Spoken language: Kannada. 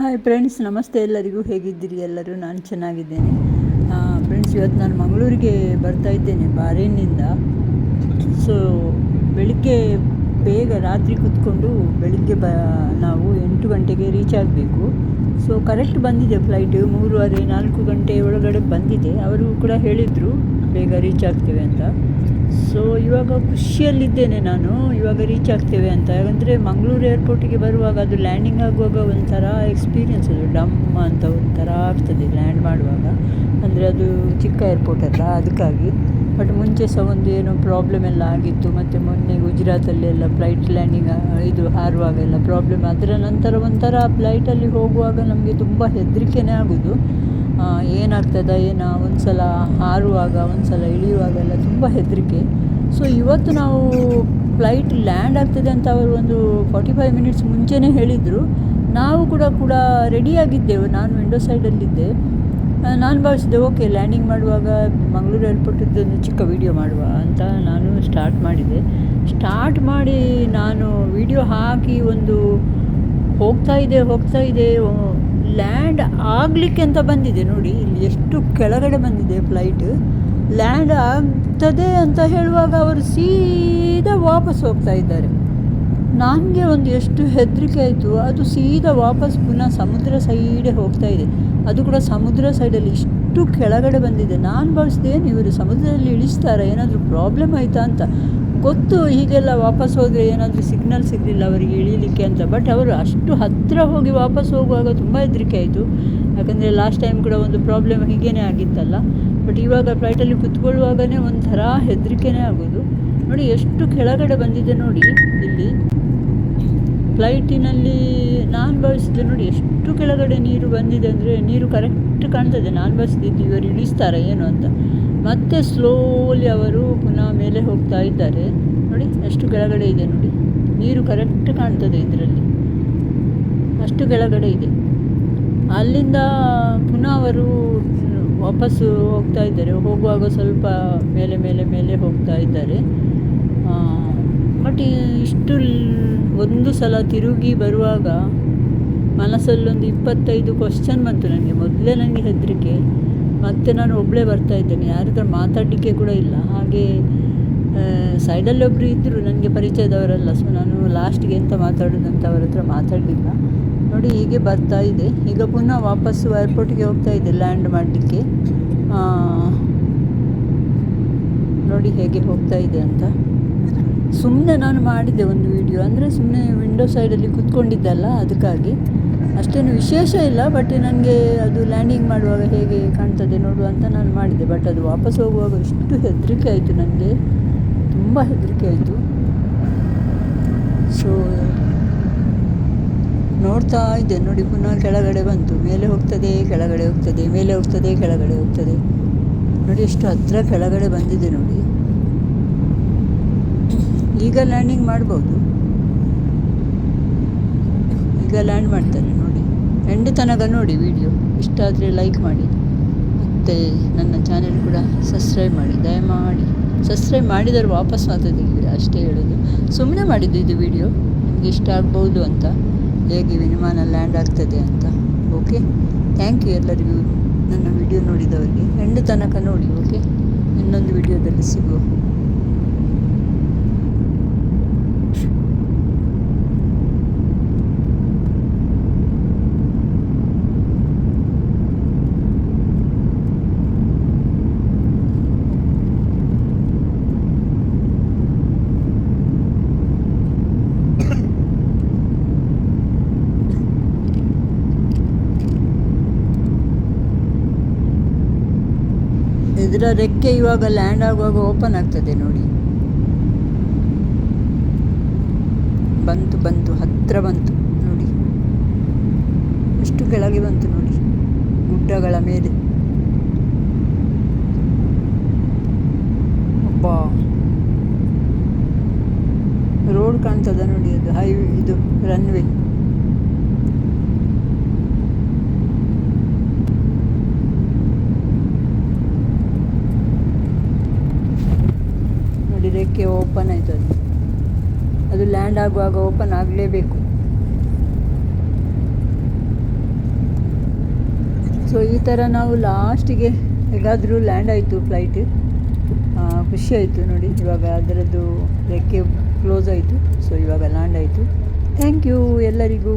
ಹಾಯ್ ಫ್ರೆಂಡ್ಸ್, ನಮಸ್ತೆ. ಎಲ್ಲರಿಗೂ ಹೇಗಿದ್ದೀರಿ? ಎಲ್ಲರೂ ನಾನು ಚೆನ್ನಾಗಿದ್ದೇನೆ. ಫ್ರೆಂಡ್ಸ್, ಇವತ್ತು ನಾನು ಮಂಗಳೂರಿಗೆ ಬರ್ತಾ ಇದ್ದೇನೆ ಬಾರೇನಿಂದ. ಸೊ ಬೆಳಿಗ್ಗೆ ಬೇಗ ರಾತ್ರಿ ಕೂತ್ಕೊಂಡು ಬೆಳಿಗ್ಗೆ ನಾವು 8 ಗಂಟೆಗೆ ರೀಚ್ ಆಗಬೇಕು. ಸೊ ಕರೆಕ್ಟ್ ಬಂದಿದೆ ಫ್ಲೈಟ್ 3:30-4 ಗಂಟೆ ಒಳಗಡೆ ಬಂದಿದೆ. ಅವರು ಕೂಡ ಹೇಳಿದರು ಬೇಗ ರೀಚ್ ಆಗ್ತೇವೆ ಅಂತ. ಸೊ ಇವಾಗ ಖುಷಿಯಲ್ಲಿದ್ದೇನೆ ನಾನು, ಇವಾಗ ರೀಚ್ ಆಗ್ತೇವೆ ಅಂತ. ಯಾಕಂದರೆ ಮಂಗಳೂರು ಏರ್ಪೋರ್ಟಿಗೆ ಬರುವಾಗ ಅದು ಲ್ಯಾಂಡಿಂಗ್ ಆಗುವಾಗ ಒಂಥರ ಎಕ್ಸ್ಪೀರಿಯನ್ಸ್, ಅದು ಡಮ್ ಅಂತ ಒಂಥರ ಆಗ್ತದೆ ಲ್ಯಾಂಡ್ ಮಾಡುವಾಗ. ಅಂದರೆ ಅದು ಚಿಕ್ಕ ಏರ್ಪೋರ್ಟ್ ಅಲ್ಲ, ಅದಕ್ಕಾಗಿ. ಬಟ್ ಮುಂಚೆ ಸಹ ಒಂದು ಏನೋ ಪ್ರಾಬ್ಲಮ್ ಎಲ್ಲ ಆಗಿತ್ತು. ಮತ್ತು ಮೊನ್ನೆ ಗುಜರಾತಲ್ಲೆಲ್ಲ ಫ್ಲೈಟ್ ಲ್ಯಾಂಡಿಂಗ್ ಇದು ಹಾರುವಾಗ ಎಲ್ಲ ಪ್ರಾಬ್ಲಮ್. ಅದರ ನಂತರ ಒಂಥರ ಫ್ಲೈಟಲ್ಲಿ ಹೋಗುವಾಗ ನಮಗೆ ತುಂಬ ಹೆದರಿಕೆನೇ ಆಗೋದು. ಏನಾಗ್ತದ ಒಂದು ಸಲ ಹಾರುವಾಗ, ಒಂದು ಸಲ ಇಳಿಯುವಾಗೆಲ್ಲ ತುಂಬ ಹೆದರಿಕೆ. ಸೊ ಇವತ್ತು ನಾವು ಫ್ಲೈಟ್ ಲ್ಯಾಂಡ್ ಆಗ್ತದೆ ಅಂತ ಅವರು ಒಂದು 45 ಮಿನಿಟ್ಸ್ ಮುಂಚೆನೇ ಹೇಳಿದರು. ನಾವು ಕೂಡ ರೆಡಿಯಾಗಿದ್ದೆವು. ನಾನು ವಿಂಡೋ ಸೈಡಲ್ಲಿದ್ದೆ. ನಾನು ಭಾವಿಸಿದೆ ಓಕೆ, ಲ್ಯಾಂಡಿಂಗ್ ಮಾಡುವಾಗ ಮಂಗಳೂರು ಏರ್ಪೋರ್ಟಿದ್ದೊಂದು ಚಿಕ್ಕ ವೀಡಿಯೋ ಮಾಡುವ ಅಂತ ನಾನು ಸ್ಟಾರ್ಟ್ ಮಾಡಿ ನಾನು ವೀಡಿಯೋ ಹಾಕಿ ಒಂದು ಹೋಗ್ತಾ ಇದೆ ಲ್ಯಾಂಡ್ ಆಗಲಿಕ್ಕೆ ಅಂತ ಬಂದಿದೆ. ನೋಡಿ ಇಲ್ಲಿ ಎಷ್ಟು ಕೆಳಗಡೆ ಬಂದಿದೆ ಫ್ಲೈಟ್. ಲ್ಯಾಂಡ್ ಆಗ್ತದೆ ಅಂತ ಹೇಳುವಾಗ ಅವರು ಸೀದಾ ವಾಪಸ್ ಹೋಗ್ತಾ ಇದ್ದಾರೆ. ನನಗೆ ಒಂದು ಎಷ್ಟು ಹೆದರಿಕೆ ಆಯಿತು. ಅದು ಸೀದಾ ವಾಪಸ್ ಪುನಃ ಸಮುದ್ರ ಸೈಡೇ ಹೋಗ್ತಾ ಇದೆ. ಅದು ಕೂಡ ಸಮುದ್ರ ಸೈಡಲ್ಲಿ ಇಷ್ಟು ಕೆಳಗಡೆ ಬಂದಿದೆ. ನಾನು ಭಾವಿಸಿದೆ ಇವರು ಸಮುದ್ರದಲ್ಲಿ ಇಳಿಸ್ತಾರೆ, ಏನಾದರೂ ಪ್ರಾಬ್ಲಮ್ ಆಯಿತಾ ಅಂತ. ಗೊತ್ತು ಹೀಗೆಲ್ಲ ವಾಪಸ್ ಹೋದರೆ ಏನಾದರೂ ಸಿಗ್ನಲ್ ಸಿಗಲಿಲ್ಲ ಅವರಿಗೆ ಇಳೀಲಿಕ್ಕೆ ಅಂತ. ಬಟ್ ಅವರು ಅಷ್ಟು ಹತ್ತಿರ ಹೋಗಿ ವಾಪಸ್ ಹೋಗುವಾಗ ತುಂಬ ಹೆದರಿಕೆ ಆಯಿತು. ಯಾಕಂದರೆ ಲಾಸ್ಟ್ ಟೈಮ್ ಕೂಡ ಒಂದು ಪ್ರಾಬ್ಲಮ್ ಹೀಗೇ ಆಗಿತ್ತಲ್ಲ. ಬಟ್ ಇವಾಗ ಫ್ಲೈಟಲ್ಲಿ ಕುತ್ಕೊಳ್ಳುವಾಗಲೇ ಒಂಥರ ಹೆದರಿಕೆನೇ ಆಗೋದು. ನೋಡಿ ಎಷ್ಟು ಕೆಳಗಡೆ ಬಂದಿದೆ ನೋಡಿ ಇಲ್ಲಿ ಫ್ಲೈಟಿನಲ್ಲಿ. ನಾನು ಭಾವಿಸಿದೆ ನೋಡಿ ಎಷ್ಟು ಕೆಳಗಡೆ ನೀರು ಬಂದಿದೆ, ಅಂದರೆ ನೀರು ಕರೆಕ್ಟ್ ಕಾಣ್ತದೆ. ನಾನು ಭಾವಿಸಿದ್ದು ಇವರು ಇಳಿಸ್ತಾರೆ ಏನು ಅಂತ. ಮತ್ತೆ ಸ್ಲೋಲಿ ಅವರು ಪುನಃ ಮೇಲೆ ಹೋಗ್ತಾ ಇದ್ದಾರೆ. ನೋಡಿ ಎಷ್ಟು ಕೆಳಗಡೆ ಇದೆ ನೋಡಿ, ನೀರು ಕರೆಕ್ಟ್ ಕಾಣ್ತದೆ ಇದರಲ್ಲಿ, ಅಷ್ಟು ಕೆಳಗಡೆ ಇದೆ. ಅಲ್ಲಿಂದ ಪುನಃ ಅವರು ವಾಪಸ್ಸು ಹೋಗ್ತಾ ಇದ್ದಾರೆ. ಹೋಗುವಾಗ ಸ್ವಲ್ಪ ಮೇಲೆ ಹೋಗ್ತಾ ಇದ್ದಾರೆ. ಬಟ್ ಇಷ್ಟು ಒಂದು ಸಲ ತಿರುಗಿ ಬರುವಾಗ ಮನಸ್ಸಲ್ಲೊಂದು 25 ಕ್ವಶ್ಚನ್ ಬಂತು ನನಗೆ. ಮೊದಲೇ ನನಗೆ ಹೆದರಿಕೆ. ಮತ್ತು ನಾನು ಒಬ್ಬಳೇ ಬರ್ತಾ ಇದ್ದೇನೆ, ಯಾರ ಹತ್ರ ಮಾತಾಡಲಿಕ್ಕೆ ಕೂಡ ಇಲ್ಲ. ಹಾಗೆ ಸೈಡಲ್ಲಿ ಒಬ್ಬರು ಇದ್ದರು ನನಗೆ ಪರಿಚಯದವರಲ್ಲ. ಸೊ ನಾನು ಲಾಸ್ಟಿಗೆ ಎಂತ ಮಾತಾಡೋದಂತ ಅವರ ಹತ್ರ ಮಾತಾಡಲಿಲ್ಲ. ನೋಡಿ ಹೀಗೆ ಬರ್ತಾ ಇದೆ. ಈಗ ಪುನಃ ವಾಪಸ್ಸು ಏರ್ಪೋರ್ಟಿಗೆ ಹೋಗ್ತಾ ಇದೆ ಲ್ಯಾಂಡ್ ಮಾಡಲಿಕ್ಕೆ. ನೋಡಿ ಹೇಗೆ ಹೋಗ್ತಾ ಇದೆ ಅಂತ. ಸುಮ್ಮನೆ ನಾನು ಮಾಡಿದ್ದೆ ಒಂದು ವಿಡಿಯೋ, ಅಂದರೆ ಸುಮ್ಮನೆ ವಿಂಡೋ ಸೈಡಲ್ಲಿ ಕೂತ್ಕೊಂಡಿದ್ದಲ್ಲ, ಅದಕ್ಕಾಗಿ. ಅಷ್ಟೇನು ವಿಶೇಷ ಇಲ್ಲ. ಬಟ್ ನನಗೆ ಅದು ಲ್ಯಾಂಡಿಂಗ್ ಮಾಡುವಾಗ ಹೇಗೆ ಕಾಣ್ತದೆ ನೋಡುವ ಅಂತ ನಾನು ಮಾಡಿದ್ದೆ. ಬಟ್ ಅದು ವಾಪಸ್ ಹೋಗುವಾಗ ಇಷ್ಟು ಹೆದರಿಕೆ ಆಯಿತು ನನಗೆ, ತುಂಬ ಹೆದರಿಕೆ ಆಯಿತು. ಸೊ ನೋಡ್ತಾ ಇದ್ದೆ ನೋಡಿ, ಪುನಃ ಕೆಳಗಡೆ ಬಂತು. ಮೇಲೆ ಹೋಗ್ತದೆ, ಕೆಳಗಡೆ ಹೋಗ್ತದೆ, ಮೇಲೆ ಹೋಗ್ತದೆ, ಕೆಳಗಡೆ ಹೋಗ್ತದೆ. ನೋಡಿ ಎಷ್ಟು ಹತ್ತಿರ ಕೆಳಗಡೆ ಬಂದಿದೆ ನೋಡಿ. ಈಗ ಲ್ಯಾಂಡಿಂಗ್ ಮಾಡ್ಬೋದು, ಈಗ ಲ್ಯಾಂಡ್ ಮಾಡ್ತಾರೆ ನೋಡಿ. ಎಂಡ್ ತನಕ ನೋಡಿ ವಿಡಿಯೋ. ಇಷ್ಟ ಆದರೆ ಲೈಕ್ ಮಾಡಿ, ಮತ್ತು ನನ್ನ ಚಾನೆಲ್ ಕೂಡ ಸಬ್ಸ್ಕ್ರೈಬ್ ಮಾಡಿ. ದಯಮಾಡಿ ಸಬ್ಸ್ಕ್ರೈಬ್ ಮಾಡಿದರೆ ವಾಪಸ್ ಮಾತಾಡಿದ್ದೀವಿ ಅಷ್ಟೇ ಹೇಳೋದು. ಸುಮ್ಮನೆ ಮಾಡಿದ್ದು ಇದು ವಿಡಿಯೋ, ನಿಮಗೆ ಇಷ್ಟ ಆಗ್ಬೋದು ಅಂತ, ಹೇಗೆ ವಿಮಾನ ಲ್ಯಾಂಡ್ ಆಗ್ತದೆ ಅಂತ. ಓಕೆ, ಥ್ಯಾಂಕ್ ಯು ಎಲ್ಲರಿಗೂ ನನ್ನ ವಿಡಿಯೋ ನೋಡಿದವರಿಗೆ. ಎಂಡ್ ತನಕ ನೋಡಿ. ಓಕೆ, ಇನ್ನೊಂದು ವಿಡಿಯೋದಲ್ಲಿ ಸಿಗುವ. ಇದರ ರೆಕ್ಕೆ ಇವಾಗ ಲ್ಯಾಂಡ್ ಆಗುವಾಗ ಓಪನ್ ಆಗ್ತದೆ ನೋಡಿ. ಬಂತು ಹತ್ತಿರ ಬಂತು ನೋಡಿ, ಎಷ್ಟು ಕೆಳಗೆ ಬಂತು ನೋಡಿ, ಗುಡ್ಡಗಳ ಮೇಲೆ. ಅಬ್ಬಾ, ರೋಡ್ ಕಾಣ್ತದ ನೋಡಿ, ಅದು ಹೈವೇ, ಇದು ರನ್ವೇ. ರೆಕ್ಕೆ ಓಪನ್ ಆಯಿತು. ಅದು ಲ್ಯಾಂಡ್ ಆಗುವಾಗ ಓಪನ್ ಆಗಲೇಬೇಕು. ಸೊ ಈ ಥರ ನಾವು ಲಾಸ್ಟಿಗೆ ಹೇಗಾದರೂ ಲ್ಯಾಂಡ್ ಆಯಿತು ಫ್ಲೈಟ್. ಖುಷಿ ಆಯಿತು ನೋಡಿ. ಇವಾಗ ಅದರದ್ದು ರೆಕ್ಕೆ ಕ್ಲೋಸ್ ಆಯಿತು. ಸೊ ಇವಾಗ ಲ್ಯಾಂಡ್ ಆಯಿತು. ಥ್ಯಾಂಕ್ ಯು ಎಲ್ಲರಿಗೂ.